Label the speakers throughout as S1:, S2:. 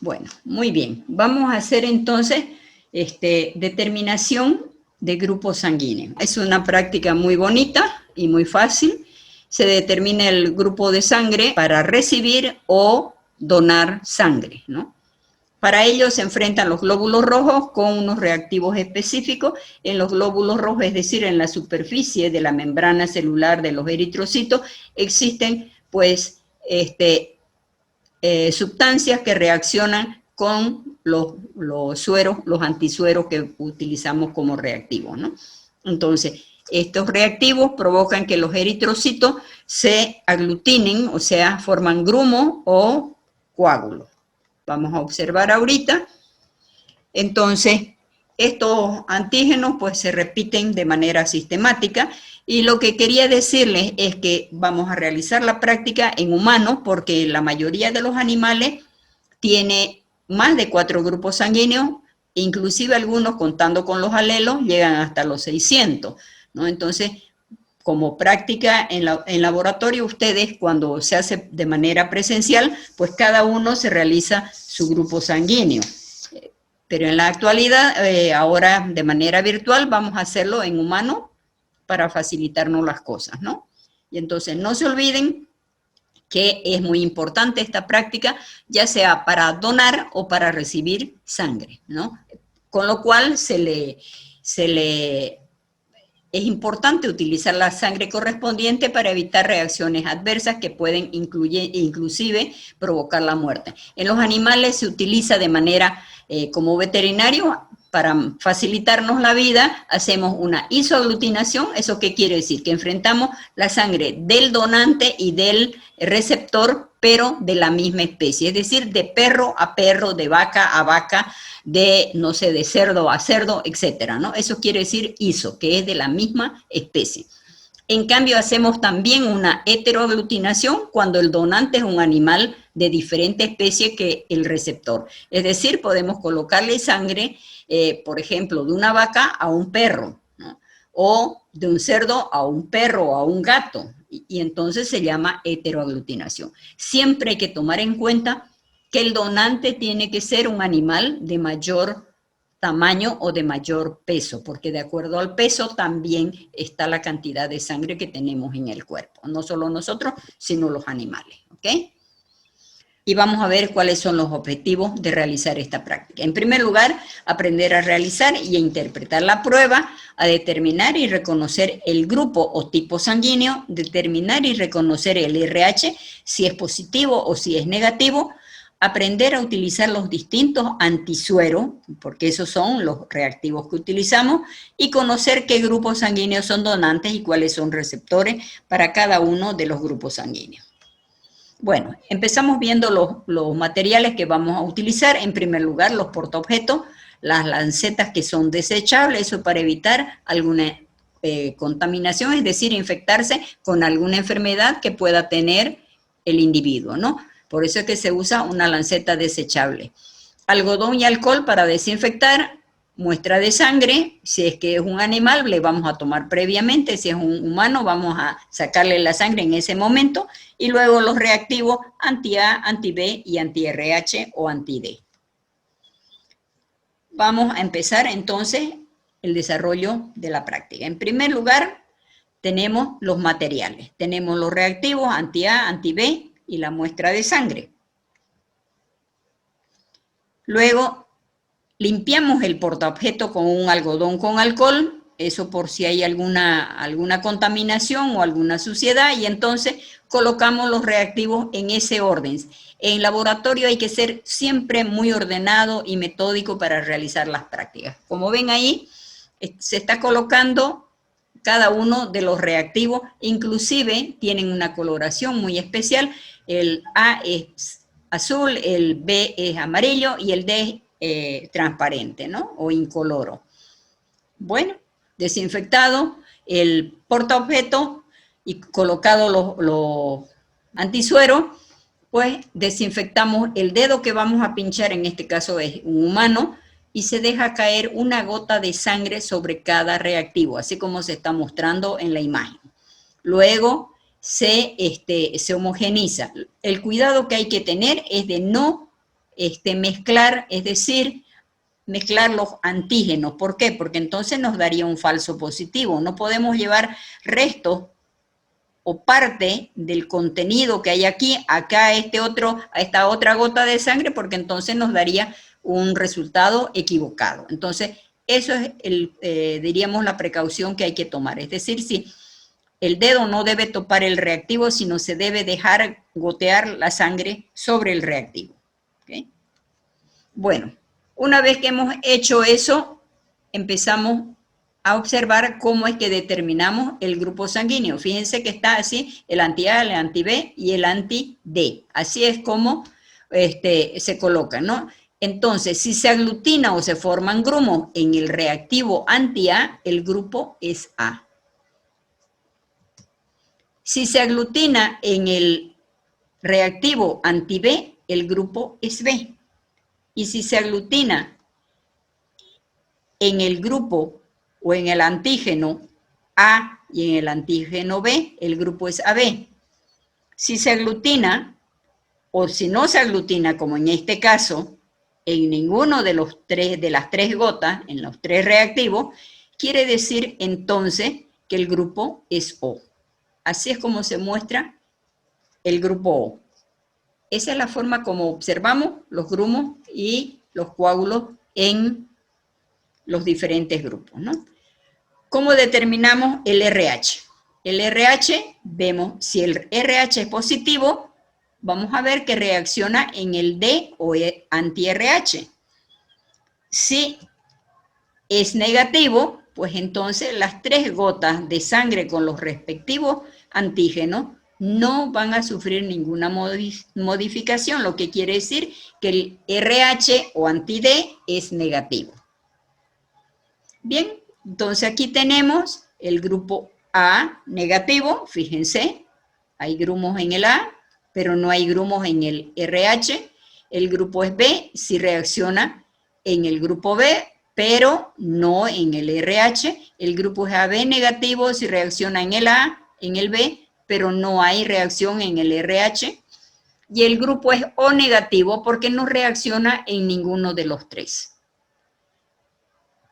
S1: Bueno, muy bien. Vamos a hacer entonces determinación de grupo sanguíneo. Es una práctica muy bonita y muy fácil. Se determina el grupo de sangre para recibir o donar sangre, ¿no? Para ello se enfrentan los glóbulos rojos con unos reactivos específicos. En los glóbulos rojos, es decir, en la superficie de la membrana celular de los eritrocitos, existen pues sustancias que reaccionan con los sueros, los antisueros que utilizamos como reactivos, ¿no? Entonces, estos reactivos provocan que los eritrocitos se aglutinen, o sea, forman grumos o coágulos. Vamos a observar ahorita. Entonces, estos antígenos pues se repiten de manera sistemática y lo que quería decirles es que vamos a realizar la práctica en humanos porque la mayoría de los animales tiene más de 4 grupos sanguíneos, inclusive algunos contando con los alelos llegan hasta los 600, ¿no? Entonces, como práctica en laboratorio, ustedes cuando se hace de manera presencial, pues cada uno se realiza su grupo sanguíneo. Pero en la actualidad, ahora de manera virtual, vamos a hacerlo en humano para facilitarnos las cosas, ¿no? Y entonces no se olviden que es muy importante esta práctica, ya sea para donar o para recibir sangre, ¿no? Con lo cual es importante utilizar la sangre correspondiente para evitar reacciones adversas que pueden inclusive provocar la muerte. En los animales se utiliza de manera, como veterinario, para facilitarnos la vida, hacemos una isoaglutinación. ¿Eso qué quiere decir? Que enfrentamos la sangre del donante y del receptor, pero de la misma especie, es decir, de perro a perro, de vaca a vaca, de, no sé, de cerdo a cerdo, etcétera, ¿no? Eso quiere decir iso, que es de la misma especie. En cambio, hacemos también una heteroaglutinación cuando el donante es un animal de diferente especie que el receptor. Es decir, podemos colocarle sangre, por ejemplo, de una vaca a un perro, ¿no? O de un cerdo a un perro o a un gato, y entonces se llama heteroaglutinación. Siempre hay que tomar en cuenta que el donante tiene que ser un animal de mayor tamaño o de mayor peso, porque de acuerdo al peso también está la cantidad de sangre que tenemos en el cuerpo, no solo nosotros, sino los animales, ¿ok? Y vamos a ver cuáles son los objetivos de realizar esta práctica. En primer lugar, aprender a realizar y a interpretar la prueba, a determinar y reconocer el grupo o tipo sanguíneo, determinar y reconocer el RH, si es positivo o si es negativo, aprender a utilizar los distintos antisueros, porque esos son los reactivos que utilizamos, y conocer qué grupos sanguíneos son donantes y cuáles son receptores para cada uno de los grupos sanguíneos. Bueno, empezamos viendo los materiales que vamos a utilizar. En primer lugar, los portaobjetos, las lancetas que son desechables, eso para evitar alguna contaminación, es decir, infectarse con alguna enfermedad que pueda tener el individuo, ¿no? Por eso es que se usa una lanceta desechable. Algodón y alcohol para desinfectar, muestra de sangre, si es que es un animal, le vamos a tomar previamente, si es un humano, vamos a sacarle la sangre en ese momento, y luego los reactivos anti-A, anti-B y anti-RH o anti-D. Vamos a empezar entonces el desarrollo de la práctica. En primer lugar, tenemos los materiales. Tenemos los reactivos anti-A, anti-B y la muestra de sangre. Luego, limpiamos el portaobjeto con un algodón con alcohol, eso por si hay alguna contaminación o alguna suciedad, y entonces colocamos los reactivos en ese orden. En laboratorio hay que ser siempre muy ordenado y metódico para realizar las prácticas. Como ven ahí, se está colocando cada uno de los reactivos, inclusive tienen una coloración muy especial. El A es azul, el B es amarillo y el D es transparente, ¿no? O incoloro. Bueno, desinfectado el portaobjeto y colocado los antisueros, pues desinfectamos el dedo que vamos a pinchar, en este caso es un humano, y se deja caer una gota de sangre sobre cada reactivo, así como se está mostrando en la imagen. Luego se homogeniza. El cuidado que hay que tener es de no mezclar, es decir, mezclar los antígenos. ¿Por qué? Porque entonces nos daría un falso positivo. No podemos llevar restos o parte del contenido que hay aquí, acá a esta otra gota de sangre, porque entonces nos daría un resultado equivocado. Entonces, eso es, diríamos, la precaución que hay que tomar. Es decir, si el dedo no debe topar el reactivo, sino se debe dejar gotear la sangre sobre el reactivo. ¿Okay? Bueno, una vez que hemos hecho eso, empezamos a observar cómo es que determinamos el grupo sanguíneo. Fíjense que está así, el anti-A, el anti-B y el anti-D. Así es como se colocan, ¿no? Entonces, si se aglutina o se forman grumos en el reactivo anti-A, el grupo es A. Si se aglutina en el reactivo anti-B, el grupo es B. Y si se aglutina en el grupo o en el antígeno A y en el antígeno B, el grupo es AB. Si se aglutina o si no se aglutina, como en este caso, en ninguno de las tres gotas, en los tres reactivos, quiere decir entonces que el grupo es O. Así es como se muestra el grupo O. Esa es la forma como observamos los grumos y los coágulos en los diferentes grupos, ¿no? ¿Cómo determinamos el RH? El RH, vemos si el RH es positivo, vamos a ver que reacciona en el D o anti-RH. Si es negativo, pues entonces las tres gotas de sangre con los respectivos antígenos no van a sufrir ninguna modificación, lo que quiere decir que el RH o anti-D es negativo. Bien, entonces aquí tenemos el grupo A negativo, fíjense, hay grumos en el A, pero no hay grumos en el RH. El grupo es B, si reacciona en el grupo B, pero no en el RH. El grupo es AB negativo, si reacciona en el A, en el B, pero no hay reacción en el RH. Y el grupo es O negativo porque no reacciona en ninguno de los tres.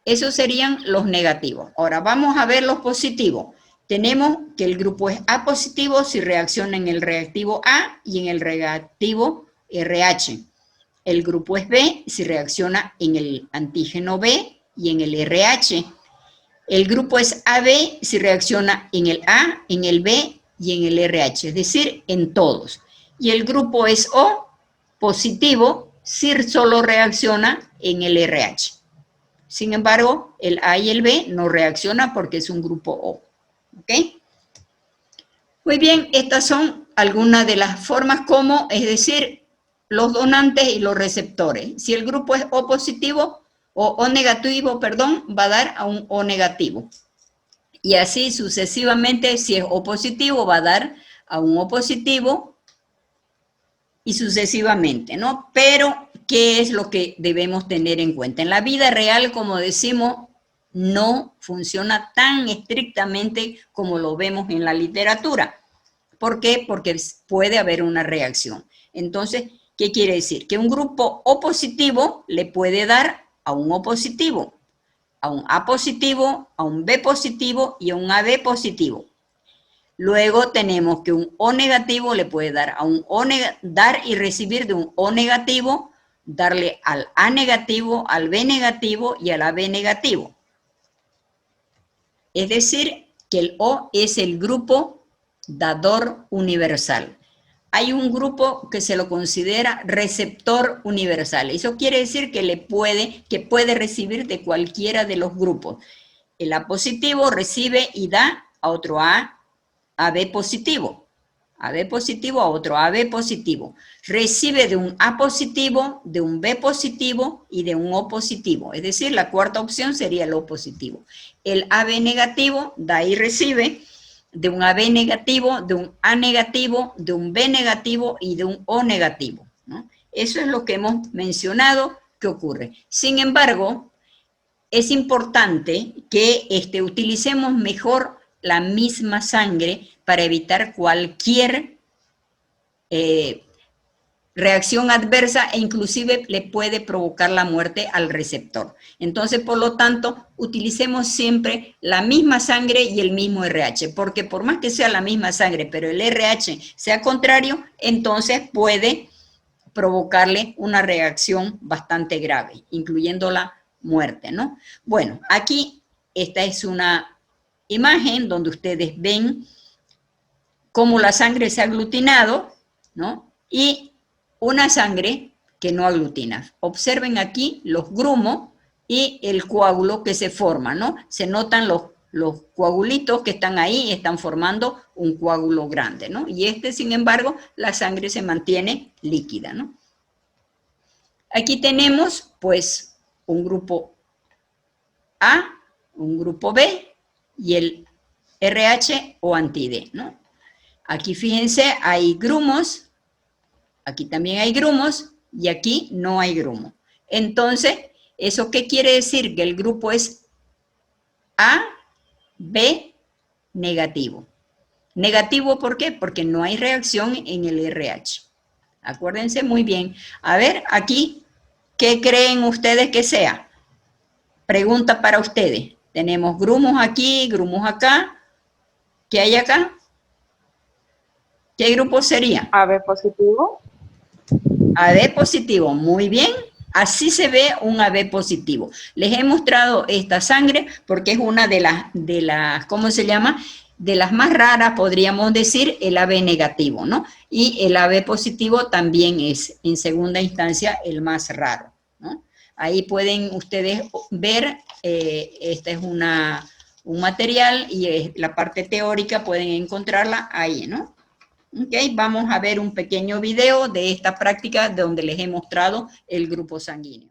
S1: Esos serían los negativos. Ahora vamos a ver los positivos. Tenemos que el grupo es A positivo si reacciona en el reactivo A y en el reactivo RH. El grupo es B si reacciona en el antígeno B y en el RH. El grupo es AB si reacciona en el A, en el B y en el RH, es decir, en todos. Y el grupo es O positivo si solo reacciona en el RH. Sin embargo, el A y el B no reaccionan porque es un grupo O. ¿Ok? Muy bien, estas son algunas de las formas como, es decir, los donantes y los receptores. Si el grupo es O positivo o O negativo, perdón, va a dar a un O negativo. Y así sucesivamente, si es O positivo, va a dar a un O positivo y sucesivamente, ¿no? Pero, ¿qué es lo que debemos tener en cuenta? En la vida real, como decimos, no funciona tan estrictamente como lo vemos en la literatura. ¿Por qué? Porque puede haber una reacción. Entonces, ¿qué quiere decir? Que un grupo O positivo le puede dar a un O positivo, a un A positivo, a un B positivo y a un AB positivo. Luego tenemos que un O negativo le puede dar a un O dar y recibir de un O negativo, darle al A negativo, al B negativo y al AB negativo. Es decir, que el O es el grupo dador universal. Hay un grupo que se lo considera receptor universal. Eso quiere decir que puede recibir de cualquiera de los grupos. El A positivo recibe y da a otro AB positivo, AB positivo a otro AB positivo. Recibe de un A positivo, de un B positivo y de un O positivo. Es decir, la cuarta opción sería el O positivo. El AB negativo da y recibe de un AB negativo, de un A negativo, de un B negativo y de un O negativo, ¿no? Eso es lo que hemos mencionado que ocurre. Sin embargo, es importante que utilicemos mejor la misma sangre para evitar cualquier reacción adversa e inclusive le puede provocar la muerte al receptor. Entonces, por lo tanto, utilicemos siempre la misma sangre y el mismo RH, porque por más que sea la misma sangre, pero el RH sea contrario, entonces puede provocarle una reacción bastante grave, incluyendo la muerte, ¿no? Bueno, aquí esta es una imagen donde ustedes ven cómo la sangre se ha aglutinado, ¿no? Y una sangre que no aglutina. Observen aquí los grumos y el coágulo que se forma, ¿no? Se notan los coagulitos que están ahí, están formando un coágulo grande, ¿no? Y sin embargo, la sangre se mantiene líquida, ¿no? Aquí tenemos, pues, un grupo A, un grupo B y el RH o anti-D, ¿no? Aquí fíjense, hay grumos. Aquí también hay grumos y aquí no hay grumo. Entonces, ¿eso qué quiere decir? Que el grupo es A, B, negativo. Negativo, ¿por qué? Porque no hay reacción en el RH. Acuérdense muy bien. A ver, aquí, ¿qué creen ustedes que sea? Pregunta para ustedes. Tenemos grumos aquí, grumos acá. ¿Qué hay acá? ¿Qué grupo sería?
S2: AB positivo.
S1: AB positivo, muy bien. Así se ve un AB positivo. Les he mostrado esta sangre porque es una de las, ¿cómo se llama? De las más raras, podríamos decir, el AB negativo, ¿no? Y el AB positivo también es, en segunda instancia, el más raro, ¿no? Ahí pueden ustedes ver, este es un material y la parte teórica pueden encontrarla ahí, ¿no? Ok, vamos a ver un pequeño video de esta práctica donde les he mostrado el grupo sanguíneo.